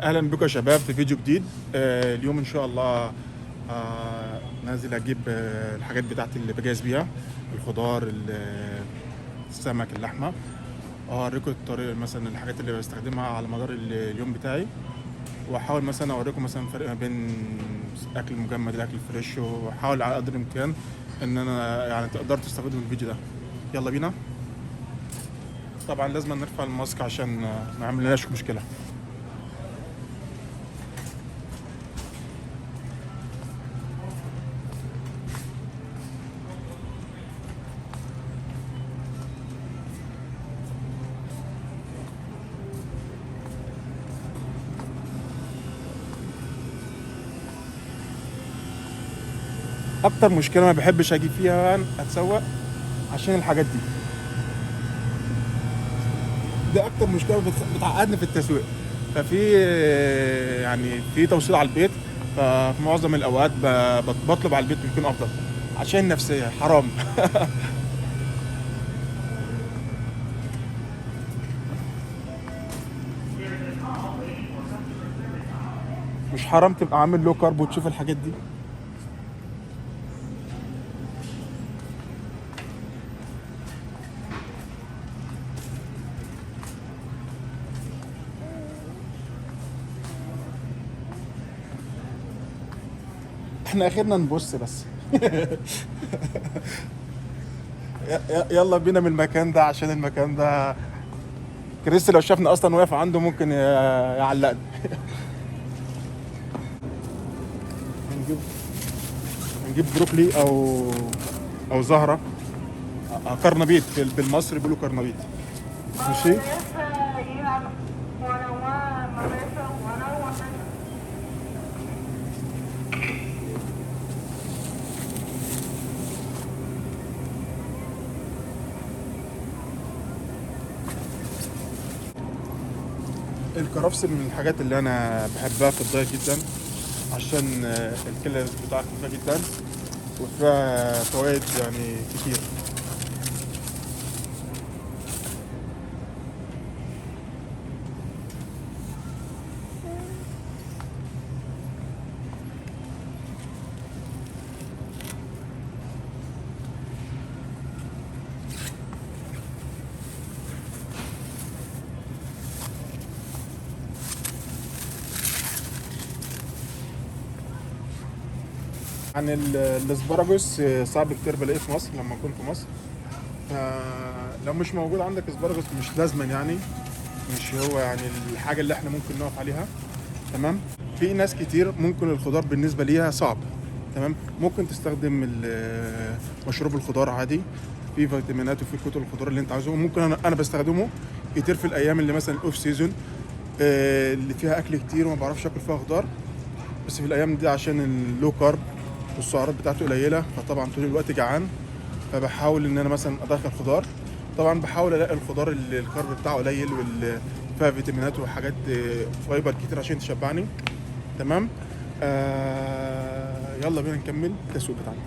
اهلا بكم يا شباب في فيديو جديد. اليوم ان شاء الله نازل اجيب الحاجات بتاعتي اللي بجهز بيها الخضار السمك اللحمه. اوريكم الطريق مثلا الحاجات اللي بستخدمها على مدار اليوم بتاعي، واحاول مثلا اوريكم مثلا الفرق ما بين اكل مجمد الاكل الفريش، واحاول على قدر الامكان ان انا يعني تقدروا تستفيدوا من الفيديو ده. يلا بينا. طبعا لازم نرفع الماسك عشان ما يعملناش مشكله. اكتر مشكله ما بحبش اجي فيها اتسوق عشان الحاجات دي اكتر مشكله بتعقدني في التسويق. ففي يعني في توصيل على البيت، ففي معظم الاوقات بطلب على البيت بيكون افضل عشان النفسيه حرام. مش حرام تبقى عامل لو كارب وتشوف الحاجات دي؟ احنا اخرنا نبص بس. يلا بينا من المكان ده عشان المكان ده كريس لو شافني اصلا واقف عنده ممكن يعلقني. هنجيب هنجيب بروكلي او زهره، كرنبيط بالمصري بيقولوا كرنبيط. ماشي. الكرفس من الحاجات اللي انا بحبها في الدايت جدا، عشان الكالوريز بتاعها خفيفه جدا وفيها فوائد يعني كتير. عن الاسبراجوس، صعب كتير بلاقيه في مصر لما اكون في مصر. لو مش موجود عندك اسبراجوس مش لازما يعني، مش هو يعني الحاجه اللي احنا ممكن نقف عليها. تمام. في ناس كتير ممكن الخضار بالنسبه ليها صعب. تمام. ممكن تستخدم مشروب الخضار عادي، في فيتامينات وفي كتل الخضار اللي انت عاوزه. ممكن انا بستخدمه كتير في الايام اللي مثلا الاوف سيزون، اللي فيها اكل كتير وما بعرفش اكل فيها خضار. بس في الايام دي عشان اللو كارب والسعرات بتاعته قليله، فطبعا طول الوقت جعان، فبحاول ان انا مثلا ادخل خضار. طبعا بحاول الاقي الخضار اللي الكارب بتاعه قليل واللي فيها فيتامينات وحاجات فايبر كتير عشان تشبعني. تمام. يلا بينا نكمل التسويق بتاعنا.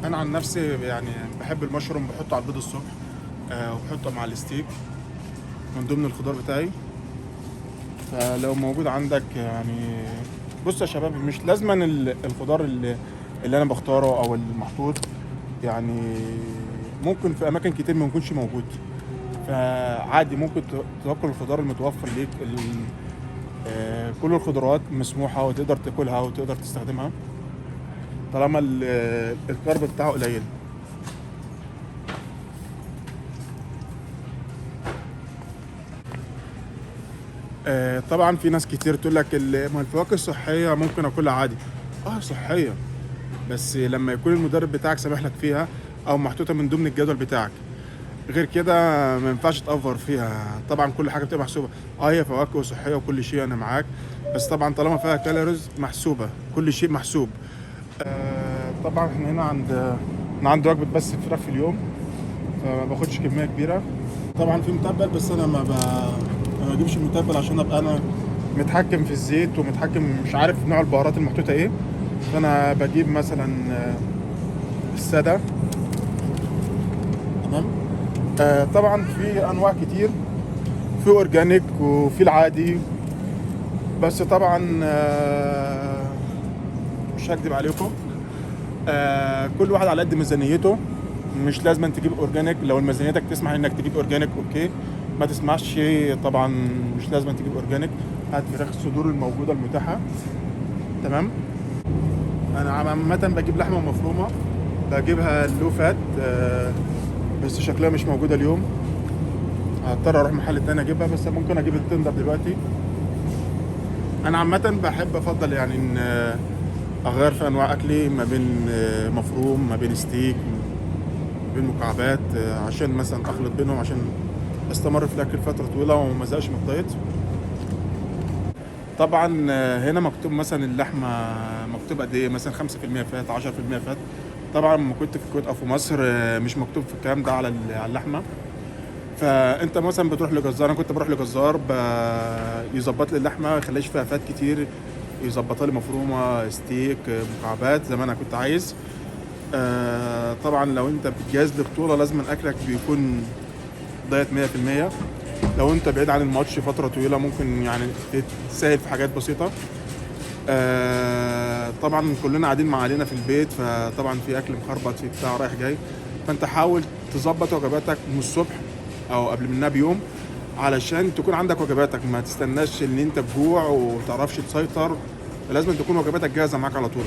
انا عن نفسي يعني بحب المشروم، بحطه على البيض الصبح، وبحطه مع الستيك من ضمن الخضار بتاعي. فلو موجود عندك يعني، بص يا شباب، مش لازما الخضار اللي انا بختاره او المحطوط يعني، ممكن في اماكن كتير ما يكونش موجود. فعادي ممكن تاكل الخضار المتوفر ليك. كل الخضروات مسموحه وتقدر تاكلها وتقدر تستخدمها طالما الكارب بتاعه قليل. طبعا في ناس كتير تقول لك ما الفواكه الصحيه ممكن اكلها عادي. صحيه، بس لما يكون المدرب بتاعك سامح لك فيها او محطوطه من ضمن الجدول بتاعك. غير كده ما ينفعش تأفور فيها. طبعا كل حاجه بتبقى محسوبه. هي فواكه وصحيه وكل شيء انا معاك، بس طبعا طالما فيها كالوريز محسوبه، كل شيء محسوب. طبعا احنا هنا عند وجبه بس فراخ في اليوم، فما باخدش كميه كبيره. طبعا في متبل، بس انا ما بجيبش متبل عشان ابقى انا متحكم في الزيت ومتحكم، مش عارف نوع البهارات المحطوطه ايه. فانا بجيب مثلا الساده. تمام. طبعا في انواع كتير في في اورجانيك وفي العادي. بس طبعا مش هكدب عليكم، كل واحد على قد ميزانيته. مش لازم تجيب اورجانيك، لو ميزانيتك تسمح انك تجيب اورجانيك اوكي، ما تسمحش طبعا مش لازم تجيب اورجانيك. هات فراخ الصدور الموجوده المتاحه. تمام. انا عامه بجيب لحمه مفرومه، بجيبها لو فات، بس شكلها مش موجوده اليوم، هضطر اروح محل تاني اجيبها، بس ممكن اجيب التندر دلوقتي. انا عامه بحب افضل يعني ان اغير في انواع اكلي، ما بين مفروم، ما بين ستيك، ما بين مكعبات، عشان مثلا اخلط بينهم، عشان استمر في الاكل فتره طويله وما ازهقش من الدايت. طبعا هنا مكتوب مثلا اللحمه مكتوب قد ايه، مثلا 5% فات، 10% فات. طبعا لما كنت في الكويت او في مصر مش مكتوب في الكلام ده على اللحمه. فانت مثلا بتروح لجزار، انا كنت بروح لجزار يظبط لي اللحمه، ما يخليش فيها فات كتير، يظبطها لي مفرومه، ستيك، مكعبات زي ما انا كنت عايز. طبعا لو انت بتجهز لبطوله لازم اكلك بيكون دايت 100%. لو انت بعيد عن الماتش فتره طويله ممكن يعني تسهل في حاجات بسيطه. طبعا كلنا قاعدين مع علينا في البيت، فطبعا في اكل مخربط، في بتاع رايح جاي. فانت حاول تظبط وجباتك من الصبح او قبل منها بيوم، علشان تكون عندك وجباتك، ما تستناش ان انت تجوع ومتعرفش تسيطر. فلازم تكون وجباتك جاهزه معاك على طول،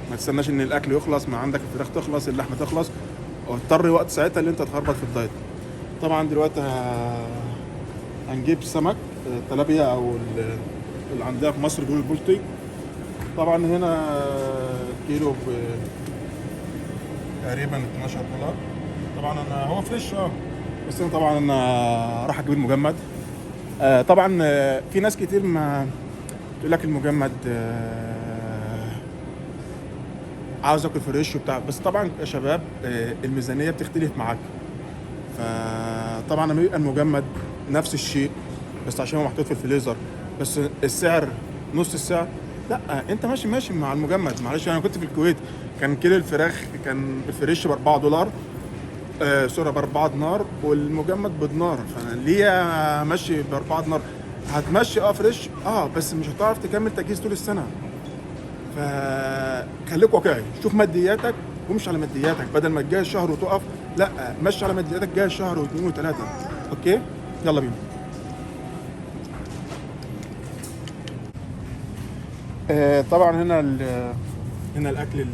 ما تستناش ان الاكل يخلص، ما عندك الفراخ تخلص، اللحمه تخلص، واضطر وقت ساعتها اللي انت تخربط في الدايت. طبعا دلوقتي هنجيب سمك، تلابيا او اللي عندنا في مصر بيقولوا البلطي. طبعا هنا كيلو تقريبا 12 دولار. طبعا انا هو فريش بس انا طبعا راح اجيب المجمد. طبعا في ناس كتير ما تقول لك المجمد عاوز اكل فريش وبتاع، بس طبعا يا شباب الميزانيه بتختلف معاك. فطبعا لما يبقى المجمد نفس الشيء، بس عشان هو محطوط في الفريزر، بس السعر نص السعر، لا انت ماشي مع المجمد. معلش انا كنت في الكويت، كان كيلو الفراخ كان الفريش ب 4 دولار، سوري ب 4 دينار، والمجمد بدينار. فانا ليه ماشي ب 4 دينار؟ هتمشي فريش بس مش هتعرف تكمل تجهيز طول السنه. فخليك واقعي، شوف مادياتك ومش على مادياتك، بدل ما تجهز شهر وتقف، لا مشي على مادياتك، جهز شهر واثنين وثلاثه. اوكي، يلا بينا. طبعا هنا الاكل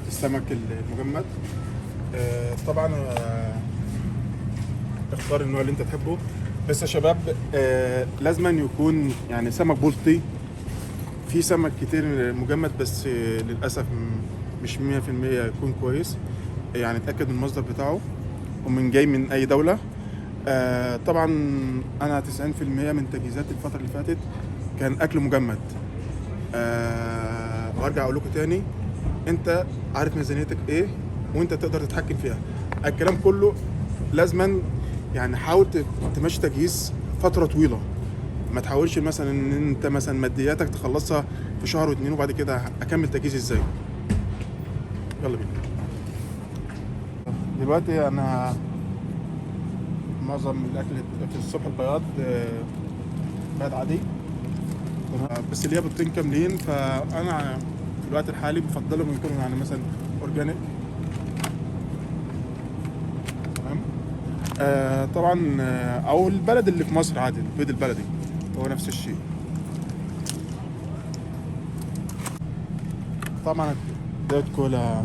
السمك المجمد. طبعا اختار النوع اللي انت تحبه، بس يا شباب لازم أن يكون يعني سمك بلطي. في سمك كتير مجمد بس للاسف مش 100% يكون كويس، يعني اتاكد من المصدر بتاعه ومن جاي من اي دوله. طبعا انا 90% من تجهيزات الفتره اللي فاتت كان اكل مجمد. وارجع اقول لكم تاني، انت عارف ميزانيتك ايه وانت تقدر تتحكم فيها. الكلام كله لازما يعني حاول تمشي تجهيز فتره طويله، ما تحاولش مثلا ان انت مثلا مادياتك تخلصها في شهر واتنين وبعد كده اكمل تجهيز ازاي. يلا بينا. دلوقتي انا معظم الاكل في الصبح البياض بياض عادي، بس اللي هي بيضتين كاملين. فانا في الوقت الحالي بفضلهم يكونوا يعني مثلا اورجانيك. تمام. طبعا او البلد اللي في مصر عادي، البيض البلدي هو نفس الشيء. طبعا دايت كولا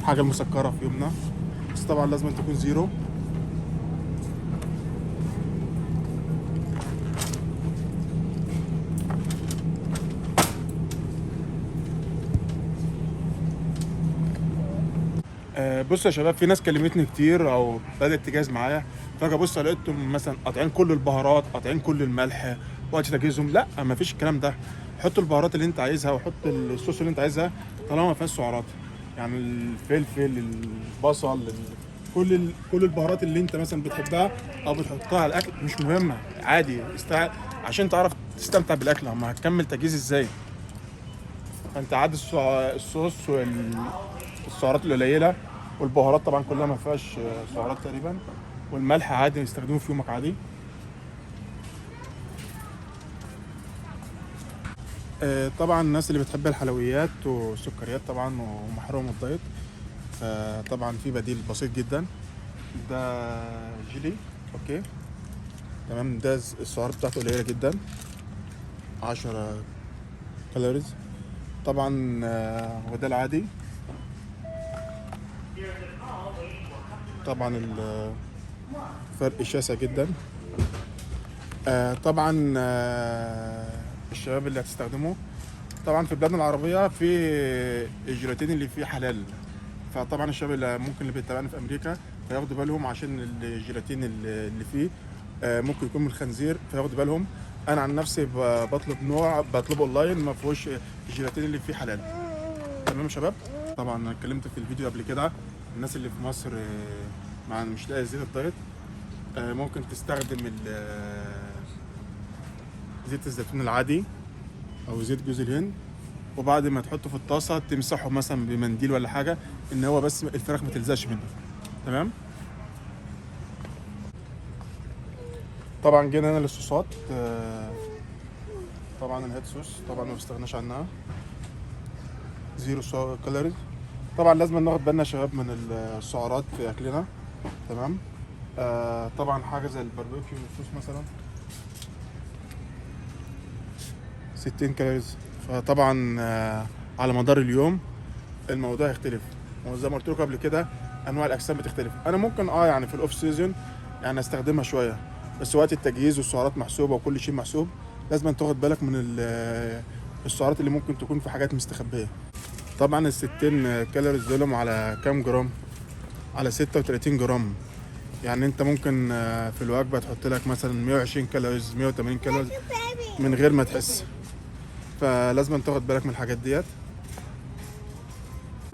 حاجه مسكره في يومنا، بس طبعا لازم تكون زيرو. بصوا يا شباب، في ناس كلمتني كتير او بدات تجهز معايا، فجاه بص لقيتهم مثلا قاطعين كل البهارات، قاطعين كل الملح، وقت تجهيزهم. لا ما فيش الكلام ده. حط البهارات اللي انت عايزها وحط الصوص اللي انت عايزها طالما ما فيهاش سعرات، يعني الفلفل، البصل، كل البهارات اللي انت مثلا بتحبها او بتحطها على الاكل مش مهمه، عادي عشان تعرف تستمتع بالاكل. اما هتكمل تجهيز ازاي؟ فانت عادي الصوص والسعرات القليله، والبهارات طبعا كلها ما فيهاش سعرات تقريبا، والملح عادي نستخدمه في يومك عادي. طبعا الناس اللي بتحب الحلويات والسكريات طبعا ومحروم من الدايت، طبعا في بديل بسيط جدا. ده جيلي، اوكي تمام. ده السعرات بتاعته قليله جدا، 10 كالوريز طبعا. وده العادي. طبعا الفرق شاسع جدا. طبعا الشباب اللي هتستخدمه طبعا في بلادنا العربية في الجيلاتين اللي فيه حلال، فطبعا الشباب اللي ممكن اللي بيتابعنا في أمريكا فياخدوا بالهم عشان الجيلاتين اللي فيه ممكن يكون من الخنزير، فياخدوا بالهم. أنا عن نفسي بطلب نوع بطلبه أونلاين ما فيهوش الجيلاتين اللي فيه حلال. تمام يا شباب. طبعا أنا اتكلمت في الفيديو قبل كده، الناس اللي في مصر مش لاقي زيت الدايت ممكن تستخدم زيت الزيتون العادي او زيت جوز الهند، وبعد ما تحطه في الطاسه تمسحه مثلا بمنديل ولا حاجه ان هو بس الفراخ ما تلزقش منه. تمام. طبعا جينا هنا للصوصات. طبعا الهيد صوص طبعا ما بستغناش عنها، زيرو كالوريز. طبعا لازم ناخد بالنا يا شباب من السعرات في اكلنا. تمام. طبعا حاجه زي الباربيكيو صوص مثلا 60 كالوريز، فطبعا على مدار اليوم الموضوع يختلف. وزي ما قلت لكم قبل كده انواع الاجسام بتختلف. انا ممكن يعني في الاوف سيزون يعني استخدمها شويه، بس وقت التجهيز والسعرات محسوبه وكل شيء محسوب. لازم تاخد بالك من السعرات اللي ممكن تكون في حاجات مستخبيه. طبعا ال 60 كالوريز دولهم على كام جرام؟ على 36 جرام. يعني انت ممكن في الوجبه تحط لك مثلا 120 كالوريز 180 كالوريز من غير ما تحس، فلازم تاخد بالك من الحاجات ديت.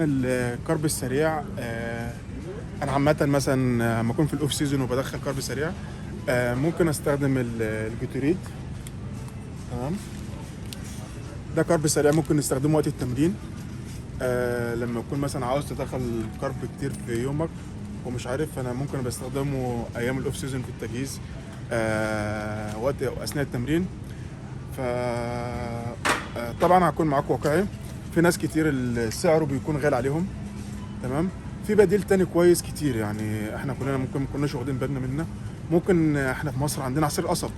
الكارب السريع انا عامه مثلا لما اكون في الاوف سيزون وبدخل كارب سريع ممكن استخدم الجوتوريد. تمام. ده كارب سريع ممكن نستخدمه وقت التمرين لما يكون مثلا عاوز تدخل كارب كتير في يومك ومش عارف، انا ممكن بستخدمه ايام الاوف سيزون في التجهيز وقت اثناء التمرين. ف طبعا هكون معاك واقعي، في ناس كتير السعر بيكون غالي عليهم. تمام. في بديل تاني كويس كتير، يعني احنا كلنا ممكن ما كناش واخدين بالنا منه. ممكن احنا في مصر عندنا عصير قصب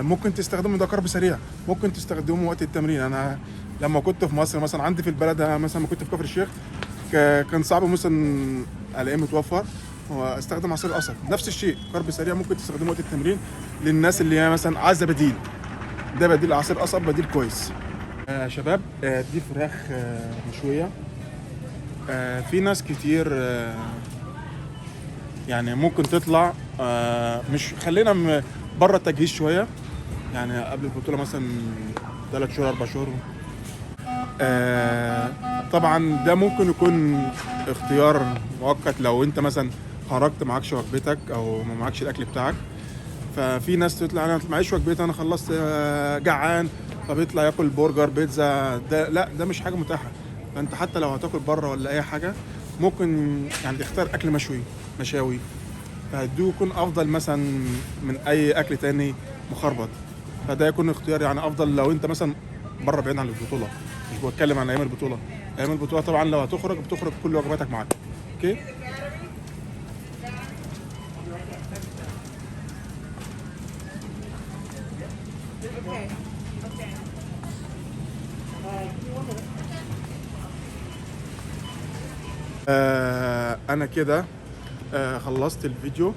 ممكن تستخدمه، ده كرب سريع ممكن تستخدمه وقت التمرين. انا لما كنت في مصر مثلا عندي في البلد مثلا ما كنت في كفر الشيخ كان صعب مثلا الاقيه متوفر واستخدم عصير قصب. نفس الشيء كرب سريع ممكن تستخدمه وقت التمرين للناس اللي هي مثلا عايزه بديل. ده بديل عصير قصب، بديل كويس. شباب دي فراخ مشويه. في ناس كتير يعني ممكن تطلع مش خلينا بره التجهيز شويه، يعني قبل البطوله مثلا 3 شهور 4 شهور. طبعا ده ممكن يكون اختيار مؤقت لو انت مثلا خرجت معكش وجبتك او ما معكش الاكل بتاعك. ففي ناس تطلع انا معيش وجبتي انا خلصت جعان، فبيطلع ياكل برجر بيتزا. ده لا، ده مش حاجه متاحه. فانت حتى لو هتاكل بره ولا اي حاجه ممكن يعني تختار اكل مشاوي، فده يكون افضل مثلا من اي اكل تاني مخربط. فده يكون اختيار يعني افضل لو انت مثلا بره بعيد عن البطوله. مش بتكلم عن ايام البطوله. ايام البطوله طبعا لو هتخرج بتخرج كل وجباتك معاك. اوكي. انا كده خلصت الفيديو.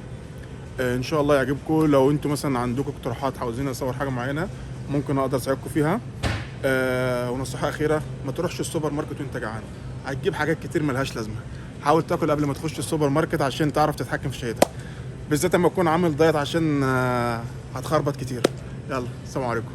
ان شاء الله يعجبكم. لو انتم مثلا عندكم اقتراحات عاوزين اصور حاجه معينه ممكن اقدر اساعدكم فيها. ونصيحه اخيره، ما تروحش السوبر ماركت وانت جعان، هتجيب حاجات كتير ملهاش لازمه. حاول تاكل قبل ما تخش السوبر ماركت عشان تعرف تتحكم في شهيتك، بالذات لما تكون عامل دايت عشان هتخربط كتير. يلا، السلام عليكم.